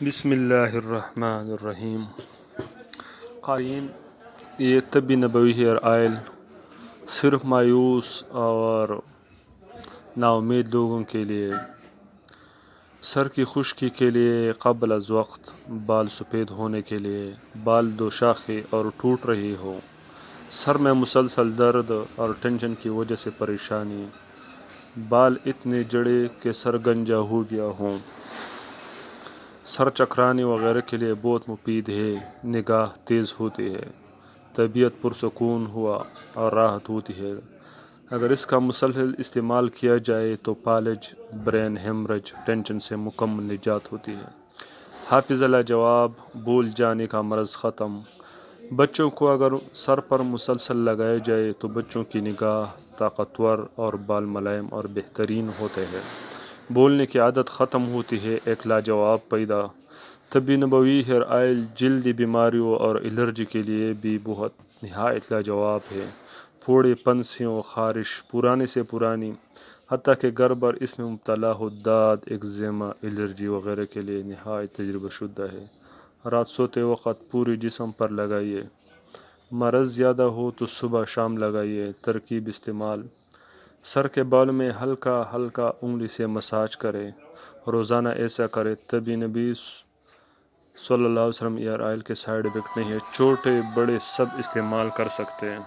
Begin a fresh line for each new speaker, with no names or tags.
بسم اللہ الرحمن الرحیم۔ قارئین، یہ طبی نبوی ہیئر آئل صرف مایوس اور نا امید لوگوں کے لیے، سر کی خشکی کے لیے، قبل از وقت بال سفید ہونے کے لیے، بال دوشاخے اور ٹوٹ رہی ہو، سر میں مسلسل درد اور ٹینشن کی وجہ سے پریشانی، بال اتنے جڑے کہ سر گنجا ہو گیا ہو، سر چکرانے وغیرہ کے لیے بہت مفید ہے۔ نگاہ تیز ہوتی ہے، طبیعت پرسکون ہوا اور راحت ہوتی ہے۔ اگر اس کا مسلسل استعمال کیا جائے تو فالج، برین ہیمرج، ٹینشن سے مکمل نجات ہوتی ہے۔ حافظ لاجواب، بھول جانے کا مرض ختم۔ بچوں کو اگر سر پر مسلسل لگایا جائے تو بچوں کی نگاہ طاقتور اور بال ملائم اور بہترین ہوتے ہیں، بولنے کی عادت ختم ہوتی ہے۔ ایک لاجواب پیدا طبی نبوی ہیئر آئل جلدی بیماریوں اور الرجی کے لیے بھی بہت نہایت لاجواب ہے۔ پھوڑے، پنسیوں، خارش پرانے سے پرانی، حتیٰ کہ گھر بھر اس میں مبتلا ہو، داد، ایگزیما، الرجی وغیرہ کے لیے نہایت تجربہ شدہ ہے۔ رات سوتے وقت پورے جسم پر لگائیے، مرض زیادہ ہو تو صبح شام لگائیے۔ ترکیب استعمال: سر کے بالوں میں ہلکا ہلکا انگلی سے مساج کریں، روزانہ ایسا کریں۔ طبی نبی صلی اللہ علیہ وسلم ایئر آئل کے سائیڈ افیکٹ نہیں ہے، چھوٹے بڑے سب استعمال کر سکتے ہیں۔